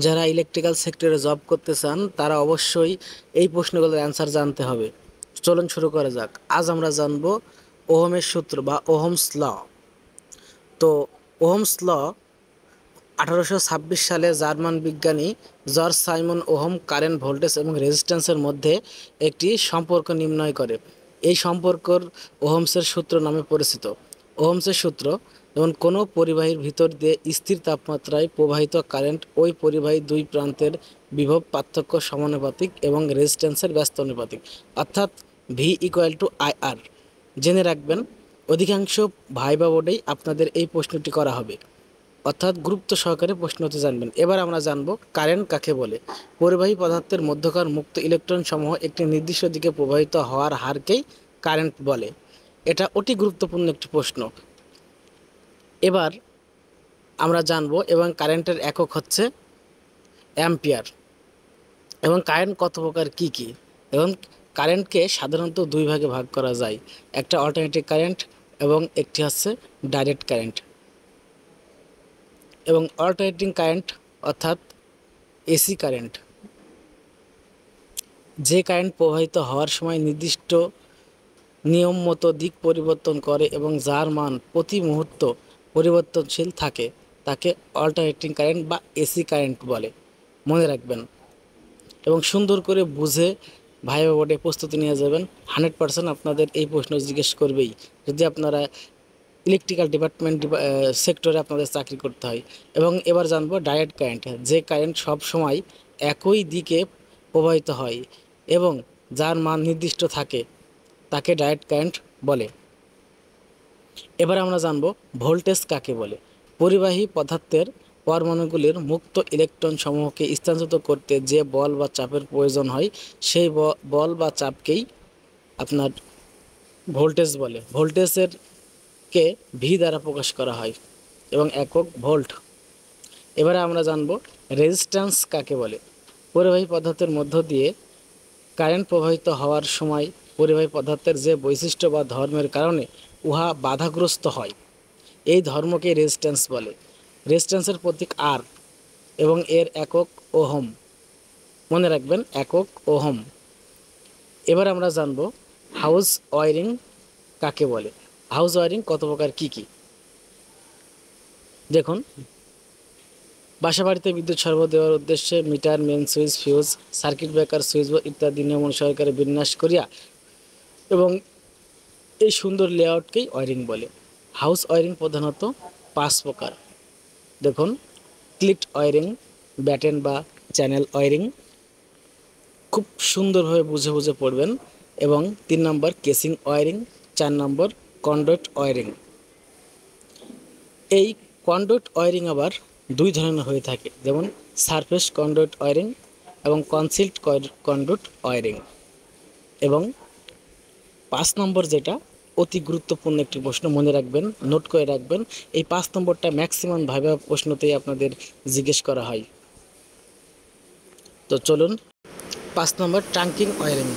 যারা ইলেকট্রিক্যাল সেক্টরে জব করতে চান তারা অবশ্যই এই প্রশ্নগুলোর অ্যান্সার জানতে হবে। চলুন শুরু করা যাক। আজ আমরা জানব ওহমের সূত্র বা ওহমস ল। তো ওহমস ল 1826 সালে জার্মান বিজ্ঞানী George Simon ohm current, voltage এবং রেজিস্ট্যান্সের মধ্যে একটি সম্পর্ক নির্ণয় করে। এই সম্পর্কর ওহমসের সূত্র নামে পরিচিত। ওহমসের সূত্র যেমন কোনো পরিবাহীর ভিতর দিয়ে স্থির তাপমাত্রায় প্রবাহিত কারেন্ট ওই পরিবাহী দুই প্রান্তের বিভব পার্থক্য সমানুপাতিক এবং রেজিস্ট্যান্সের ব্যস্তানুপাতিক, অর্থাৎ ভি ইকুয়াল টু আই আর। জেনে রাখবেন, অধিকাংশ ভাইবা বোর্ডেই আপনাদের এই প্রশ্নটি করা হবে, অর্থাৎ গুরুত্ব সহকারে প্রশ্নটি জানবেন। এবার আমরা জানব কারেন্ট কাকে বলে। পরিবাহী পদার্থের মধ্যকার মুক্ত ইলেকট্রন সমূহ একটি নির্দিষ্ট দিকে প্রবাহিত হওয়ার হারকেই কারেন্ট বলে। এটা অতি গুরুত্বপূর্ণ একটি প্রশ্ন। এবার আমরা জানব এবং কারেন্টের একক হচ্ছে অ্যাম্পিয়ার। এবং কারেন্ট কত প্রকার কী কী, এবং কারেন্টকে সাধারণত দুই ভাগে ভাগ করা যায়, একটা অল্টারনেটিভ কারেন্ট এবং একটি হচ্ছে ডাইরেক্ট কারেন্ট। এবং অল্টারনেটিং কারেন্ট অর্থাৎ এসি কারেন্ট, যে কারেন্ট প্রবাহিত হওয়ার সময় নির্দিষ্ট নিয়ম মতো দিক পরিবর্তন করে এবং যার মান প্রতি মুহূর্ত পরিবর্তনশীল থাকে, তাকে অল্টারনেটিং কারেন্ট বা এসি কারেন্ট বলে। মনে রাখবেন এবং সুন্দর করে বুঝে ভাইবা বোর্ডে প্রস্তুতি নিয়ে যাবেন। 100% আপনাদের এই প্রশ্ন জিজ্ঞেস করবেই যদি আপনারা ইলেকট্রিক্যাল ডিপার্টমেন্ট সেক্টরে আপনাদের চাকরি করতে হয়। এবং এবার জানবো ডাইরেক্ট কারেন্ট, যে কারেন্ট সব সময় একই দিকে প্রবাহিত হয় এবং যার মান নির্দিষ্ট থাকে, তাকে ডাইরেক্ট কারেন্ট বলে। এবার আমরা জানবো ভোল্টেজ কাকে বলে। পরিবাহী পদার্থের পরমাণুগুলির মুক্ত ইলেকট্রন সমূহকে স্থানান্তরিত করতে যে বল বা চাপের প্রয়োজন হয়, সেই বল বা চাপকেই আপনার ভোল্টেজ বলে। ভোল্টেজের কে ভি দ্বারা প্রকাশ করা হয় এবং একক ভোল্ট। এবারে আমরা জানব রেজিস্ট্যান্স কাকে বলে। পরিবাহী পদার্থের মধ্য দিয়ে কারেন্ট প্রবাহিত হওয়ার সময় পরিবাহী পদার্থের যে বৈশিষ্ট্য বা ধর্মের কারণে উহা বাধাগ্রস্ত হয়, এই ধর্মকে রেজিস্ট্যান্স বলে। রেজিস্ট্যান্সের প্রতীক আর এবং এর একক ওহম। মনে রাখবেন, একক ওহম। এবার আমরা জানব হাউস ওয়ারিং কাকে বলে। হাউস ওয়ারিং কত প্রকার কী কী দেখুন। বাসাবাড়িতে বিদ্যুৎ সরবরাহ দেওয়ার উদ্দেশ্যে meter, main switch, fuse, circuit breaker, switch board ইত্যাদি নিয়ম অনুসারে বিন্যাস করিয়া এবং এই সুন্দর লেআউটকেই ওয়ারিং বলে। হাউস ওয়ারিং প্রধানত 5 প্রকার। দেখুন, ক্লিট ওয়ারিং, ব্যাটেন বা চ্যানেল ওয়ারিং, খুব সুন্দরভাবে বুঝে বুঝে পড়বেন। এবং 3 নম্বর কেসিং ওয়ারিং, 4 নম্বর কন্ডুইট ওয়ারিং। এই কন্ডুইট ওয়ারিং আবার দুই ধরনের হয়ে থাকে, যেমন সারফেস কন্ডুইট ওয়ারিং এবং কনসিল্ড কন্ডুইট ওয়ারিং। এবং 5 নম্বর যেটা অতি গুরুত্বপূর্ণ একটি প্রশ্ন, মনে রাখবেন, নোট করে রাখবেন। এই 5 নম্বরটা ম্যাক্সিমাম ভাবে প্রশ্নতেই আপনাদের জিজ্ঞেস করা হয়। তো চলুন, 5 নম্বর ট্রাঙ্কিং ওয়ারিং।